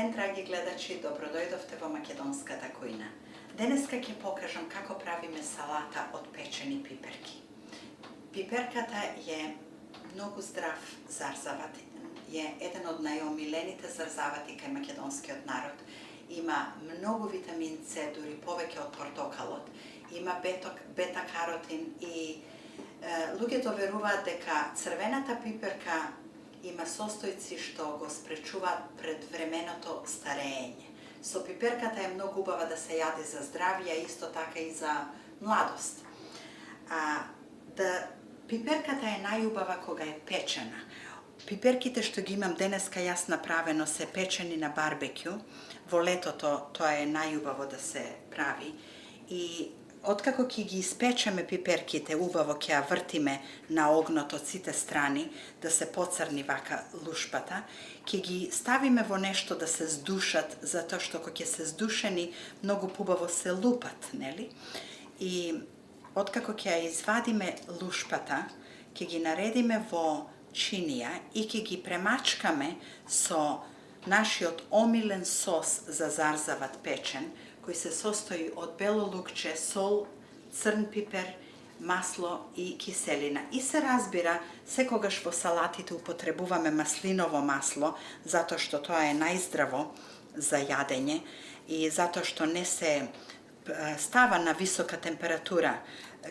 ден, драги гледачи, добродојдовте во македонската кујна. Денеска ќе покажам како правиме салата од печени пиперки. Пиперката е многу здрав зарзават, е еден од најомилените зарзавати кај македонскиот народ. Има многу витамин С, дури повеќе од портокалот. Има бета-каротин и луѓето веруваат дека црвената пиперка има состојци што го спречуваат предвременото старење. Со пиперката е многу убава да се јаде за здравје, исто така и за младост. Пиперката е најубава кога е печена. Пиперките што ги имам денеска јас направено се печени на барбекю. Во летото тоа е најубаво да се прави. И откако ќе ги испечеме пиперките, убаво ќе ја вртиме на огното од сите страни, да се поцрни вака лушпата, ќе ги ставиме во нешто да се здушат, затоа што кога ќе се здушени, многу побаво се лупат, нели? И откако ќе ја извадиме лушпата, ќе ги наредиме во чинија и ќе ги премачкаме со нашиот омилен сос за зарзават печен, кој се состои од бело лукче, сол, црн пипер, масло и киселина. И се разбира, секогаш во салатите употребуваме маслиново масло, затоа што тоа е најздраво за јадење и затоа што не се става на висока температура.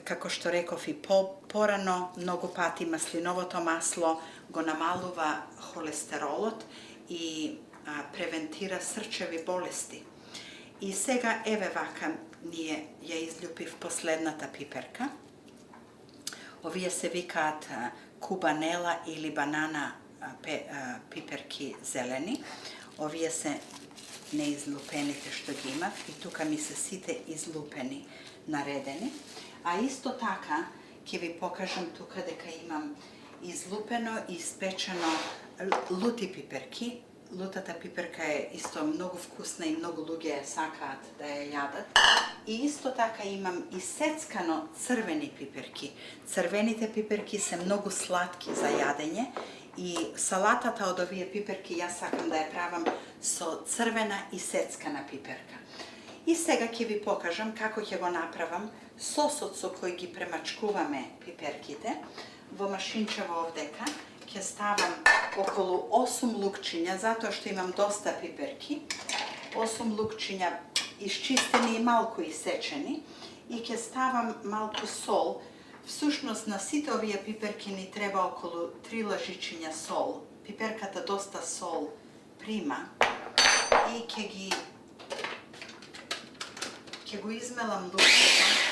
Како што реков и порано, многу пати маслиновото масло го намалува холестеролот и превентира срчеви болести. И сега, еве вака, ние ја изљупив последната пиперка. Овие се викаат кубанела или банана пиперки зелени. Овие се неизлупените што ги имав и тука ми се сите излупени, наредени. А исто така, ќе ви покажам тука дека имам излупено и испечено лути пиперки. Лутата пиперка е исто многу вкусна и многу луѓе ја сакаат да ја јадат. И исто така имам исецкано црвени пиперки. Црвените пиперки се многу сладки за јадење и салатата од овие пиперки јас сакам да ја правам со црвена исецкана пиперка. И сега ќе ви покажам како ќе го направам сосот со кој ги премачкуваме пиперките. Во машинчево овдека ќе ставам околу 8 лукчиња, затоа што имам доста пиперки. 8 лукчиња исчистени и малку исечени. И ќе ставам малку сол. Всушност на сите овие пиперки ни треба околу 3 лажичиња сол. Пиперката доста сол прима. И ќе го измелам лукчето.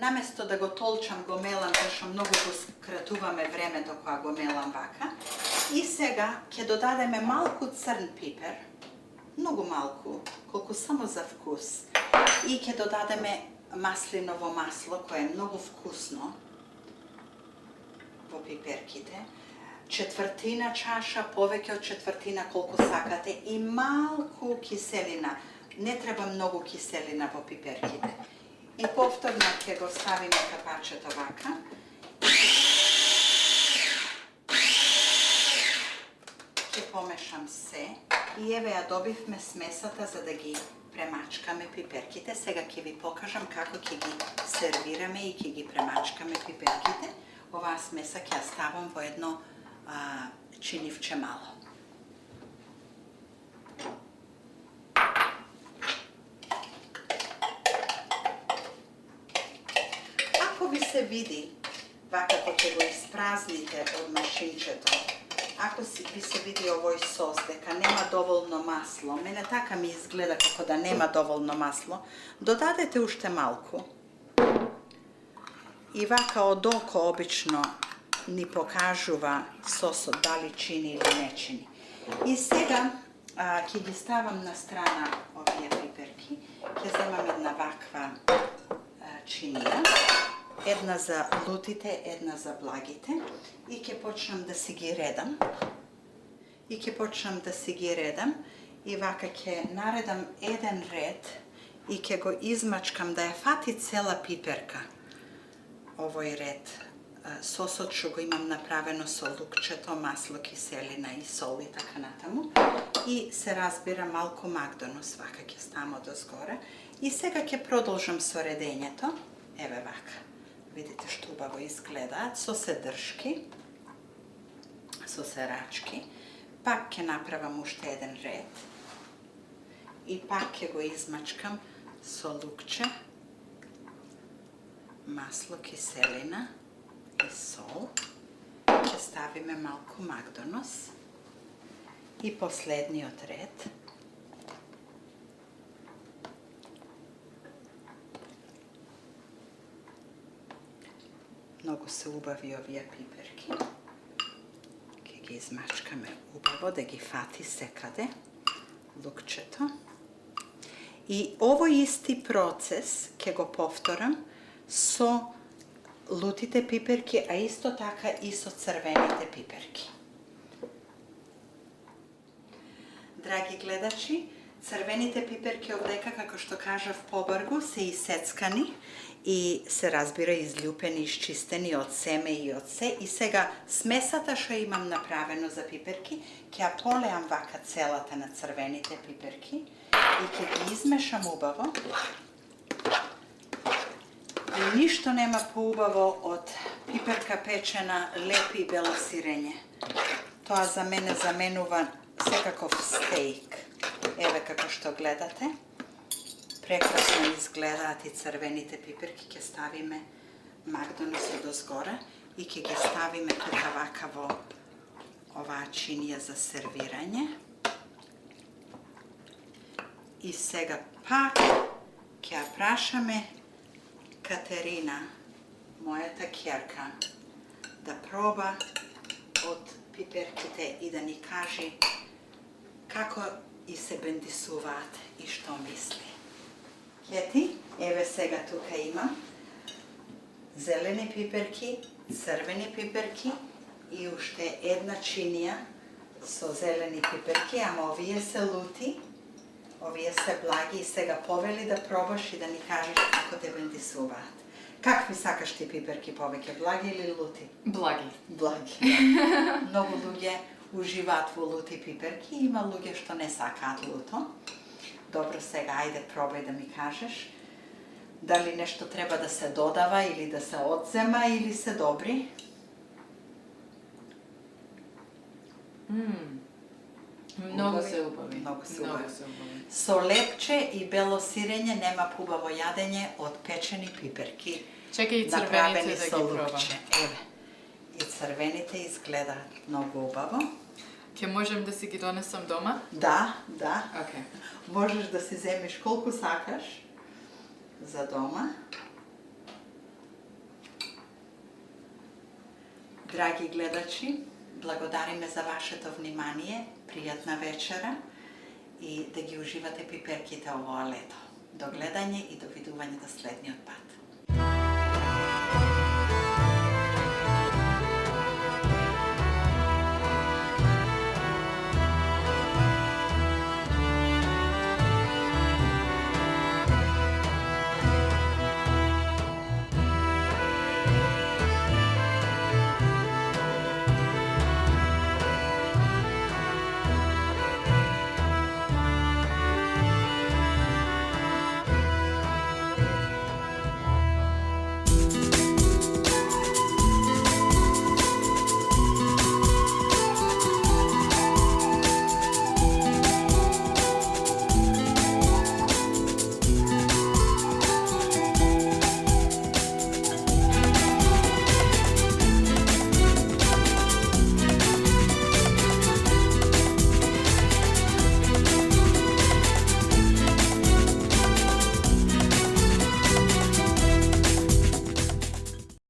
Наместо да го толчам, го мелам, зашто многу го скратуваме времето кога го мелам вака. И сега ќе додадеме малку црн пипер, многу малку, колку само за вкус. И ќе додадеме маслиново масло, кое е многу вкусно во пиперките. Четвртина чаша, повеќе од четвртина колку сакате и малку киселина. Не треба многу киселина во пиперките. И повторно ќе го ставиме капачето вака. Ќе помешам се. И еве ја добивме смесата за да ги премачкаме пиперките. Сега ќе ви покажам како ќе ги сервираме и ќе ги премачкаме пиперките. Оваа смеса ќе ја ставам во едно чинивче мало. Ви се види, вака кога ќе го испразните од машинчето, ако ви се види овој сос, дека нема доволно масло, мене така ми изгледа како да нема доволно масло, додадете уште малку. И вака од око обично ни покажува сосот дали чини или не чини. И сега ќе ги ставам на страна овие пиперки, ќе земам една ваква чинија. Една за лутите, една за благите и ќе почнам да си ги редам. И вака ќе наредам еден ред и ќе го измачкам да ја фати цела пиперка. овој ред сосот што го имам направено со лукчето, масло, киселина и сол и така натаму. И се разбира малку Макдонус, вака ќе ставам одозгора. И сега ќе продолжам со редењето. Еве вака. Видите што убаво изгледаат, со седршки, со серачки. Пак ќе направам уште еден ред. И пак ќе го измачкам со лукче, масло, киселина и сол. Ќе ставиме малку Макдонус. И последниот ред. Многу се убави овие пиперки. Ќе ги измачкаме убаво да ги фати секаде лукчето. И овој исти процес ќе го повторам со лутите пиперки, а исто така и со црвените пиперки. Драги гледачи, црвените пиперки овдека, како што кажав побргу, се исецкани и се разбира изљупени, изчистени од семе и од се. И сега смесата што имам направено за пиперки, ќе ја полеам вака целата на црвените пиперки и ќе ги измешам убаво. И ништо нема поубаво од пиперка печена, лепи и бело сирење. Тоа за мене заменува секаков стејк. Еве како што гледате. Прекрасно изгледаат и црвените пиперки. Ќе ставиме Макдонус одозгора и ќе ги ставиме тука вака во оваа чинија за сервирање. И сега пак ќе ја прашаме Катерина, мојата ќерка, да проба од пиперките и да ни кажи како и се бендисуваат и што мисли. Кети, еве сега тука имам зелени пиперки, црвени пиперки и уште една чинија со зелени пиперки, ама овие се лути, овие се благи и сега повели да пробаш и да ни кажеш како те бендисуваат. Какви сакаш ти пиперки повеќе, благи или лути? Благи. Благи. Многу луѓе уживаат во лути пиперки, има луѓе што не сакаат луто. Добро, сега ајде пробај да ми кажеш дали нешто треба да се додава или да се одзема или се добри. Многу се убави. Многу се убави. Со лепче и бело сирење нема поубаво јадење од печени пиперки. Чекај и црвените да ги пробам. Еве. И црвените изгледаат многу убаво. Ќе можем да си ги донесам дома? Да, да. Океј. Можеш да си земиш колку сакаш за дома. Драги гледачи, благодариме за вашето внимание, пријатна вечера и да ги уживате пиперките овоа лето. До гледање и до видување до следниот пат.